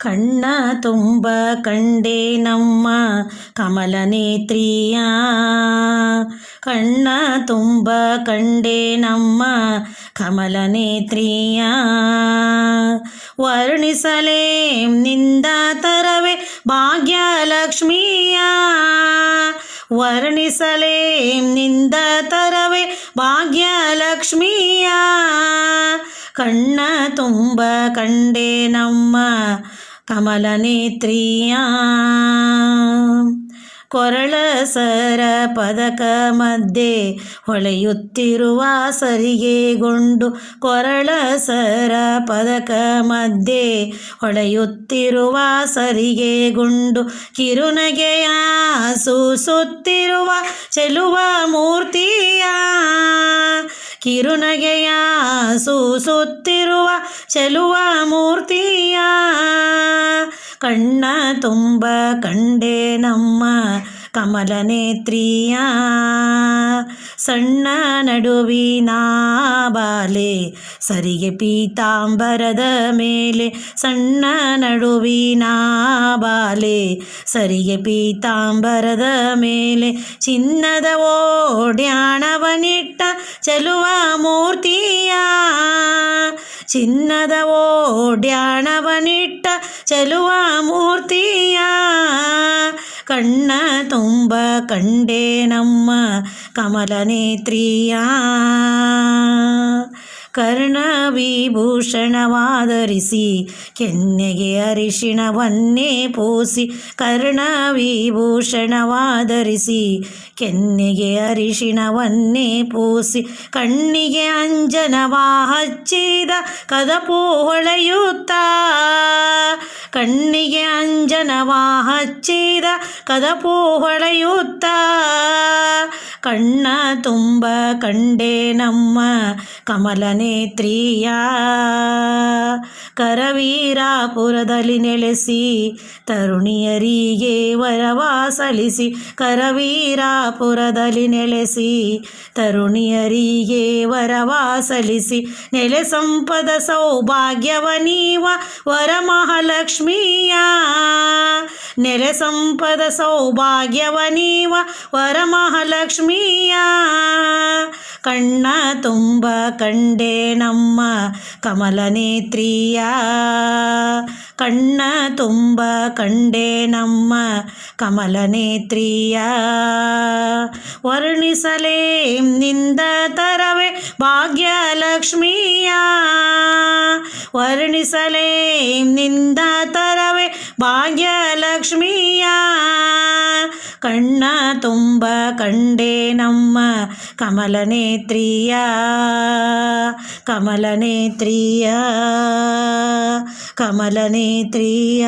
ಕಣ್ಣ ತುಂಬ ಕಂಡೆ ನಮ್ಮ ಕಮಲನೇತ್ರಿಯ, ಕಣ್ಣ ತುಂಬ ಕಂಡೆ ನಮ್ಮ ಕಮಲನೇತ್ರಿಯ. ವರ್ಣಿಸಲೇ ನಿಂದ ತರವೇ ಭಾಗ್ಯಲಕ್ಷ್ಮಿಯ, ವರ್ಣಿಸಲೇ ನಿಂದ ತರವೇ ಭಾಗ್ಯಲಕ್ಷ್ಮಿಯ. ಕಣ್ಣ ತುಂಬ ಕಂಡೆ ನಮ್ಮ ಕಮಲನೇತ್ರಿಯ. ಕೊರಳ ಸರ ಪದಕ ಮಧ್ಯೆ ಹೊಳೆಯುತ್ತಿರುವ ಸರಿಗೆಗೊಂಡು, ಕೊರಳ ಸರ ಪದಕ ಮಧ್ಯೆ ಹೊಳೆಯುತ್ತಿರುವ ಸರಿಗೆಗೊಂಡು, ಕಿರುನಗೆಯ ಸೂಸುತ್ತಿರುವ ಚೆಲುವ ಮೂರ್ತಿಯ, ಕಿರುನಗೆಯ ಸೂಸುತ್ತಿರುವ ಚೆಲುವ ಮೂರ್ತಿಯ. ಕಣ್ಣ ತುಂಬ ಕಂಡೆ ನಮ್ಮ ಕಮಲನೇತ್ರಿಯ. ಸಣ್ಣ ನಡುವಿನ ಬಾಲೆ ಸರಿಗೆ ಪೀತಾಂಬರದ ಮೇಲೆ, ಸಣ್ಣ ನಡುವಿನ ಬಾಲೆ ಸರಿಗೆ ಪೀತಾಂಬರದ ಮೇಲೆ, ಚಿನ್ನದ ಓಡ್ಯಾಣವನಿಟ್ಟ ಚೆಲುವ ಮೂರ್ತಿಯ, ಚಿನ್ನದ ಓಡ್ಯಾಣವನಿಟ್ಟ ಚೆಲುವ ಮೂರ್ತಿಯ. ಕಣ್ಣ ತುಂಬ ಕಂಡೆ ನಮ್ಮ ಕಮಲನೇತ್ರಿಯ. ಕರ್ಣವಿಭೂಷಣವಾಧರಿಸಿ ಕೆನ್ನೆಗೆ ಅರಿಶಿಣವನ್ನೇ ಪೂಸಿ, ಕರ್ಣವಿಭೂಷಣವಾಧರಿಸಿ ಕೆನ್ನೆಗೆ ಅರಿಶಿಣವನ್ನೇ ಪೂಸಿ, ಕಣ್ಣಿಗೆ ಅಂಜನವ ಹಚ್ಚಿದ ಕದಪು ಹೊಳೆಯುತ್ತ, ಕಣ್ಣಿಗೆ ಅಂಜನವ ಹಚ್ಚಿದ ಕದಪು ಹೊಳೆಯುತ್ತ. ಕಣ್ಣ ತುಂಬ ಕಂಡೆ ನಮ್ಮ ಕಮಲನೇತ್ರಿಯ. ಕರವೀರಾಪುರದಲ್ಲಿ ನೆಲೆಸಿ ತರುಣಿಯರಿಗೆ ವರವ ಸಲ್ಲಿಸಿ, ಕರವೀರಾಪುರದಲ್ಲಿ ನೆಲೆಸಿ ತರುಣಿಯರಿಗೆ ವರವ ಸಲ್ಲಿಸಿ, ನೆಲೆ ಸಂಪದ ಸೌಭಾಗ್ಯವ ನೀವ ವರಮಹಾಲಕ್ಷ್ಮಿಯ, ನೆಲೆ ಸಂಪದ ಸೌಭಾಗ್ಯವ ನೀವ ವರಮಹಾಲಕ್ಷ್ಮಿಯ. ಕಣ್ಣ ತುಂಬ ಕಂಡೆ ನಮ್ಮ ಕಮಲನೇತ್ರಿಯ. ಕಣ್ಣ ತುಂಬ ಕಂಡೆ ನಮ್ಮ ಕಮಲನೇತ್ರಿಯ. ವರ್ಣಿಸಲೇ ನಿಂದ ತರವೇ ಭಾಗ್ಯಲಕ್ಷ್ಮಿಯ, ವರ್ಣಿಸಲೇ ನಿಂದ ತರವೇ ಭಾಗ್ಯಲಕ್ಷ್ಮಿಯ. ಕಣ್ಣ ತುಂಬ ಕಂಡೆ ನಮ್ಮ ಕಮಲನೇತ್ರಿಯ, ಕಮಲನೇತ್ರಿಯ, ಕಮಲನೇತ್ರಿಯ.